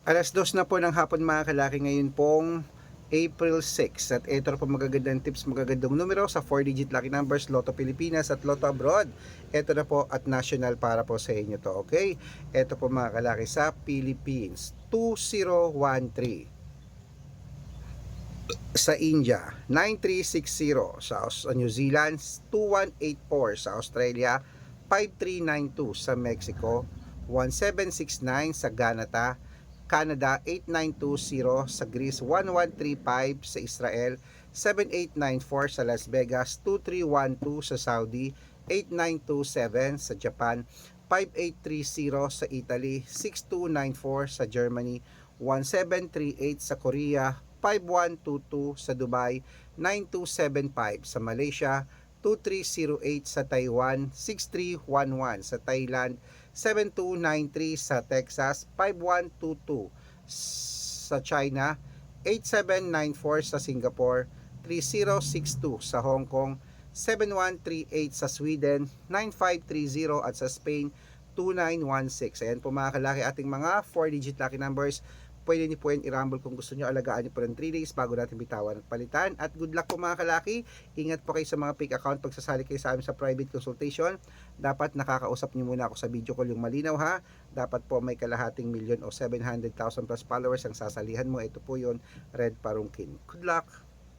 2:00 na po ng hapon mga kalaki, ngayon pong April 6. At ito na po magagandang tips, magagandang numero sa 4-digit lucky numbers, Lotto Pilipinas at Lotto Abroad. Ito na po at national para po sa inyo to, okay? Ito po mga kalaki sa Philippines, 2013. Sa India, 9360. Sa New Zealand, 2184. Sa Australia, 5392. Sa Mexico, 1769. Sa Canada 8920. Sa Greece 1135. Sa Israel 7894. Sa Las Vegas 2312. Sa Saudi 8927. Sa Japan 5830. Sa Italy 6294. Sa Germany 1738. Sa Korea 5122. Sa Dubai 9275. Sa Malaysia 2308. Sa Taiwan 6311. Sa Thailand 7293. Sa Texas 5122. Sa China 8794. Sa Singapore 3062. Sa Hong Kong 7138. Sa Sweden 9530. At sa Spain 2916. Ayan po mga kalaki ating mga 4-digit lucky numbers. Pwede niyo po yan i-rumble kung gusto niyo. Alagaan niyo po ng 3 days bago natin bitawan at palitan. At good luck po mga kalaki. Ingat po kayo sa mga fake account pag sasali kayo sa amin sa private consultation. Dapat nakakausap niyo muna ako sa video call, yung malinaw ha. Dapat po may kalahating milyon o 700,000 plus followers ang sasalihan mo. Ito po yun, Red Parungkin. Good luck!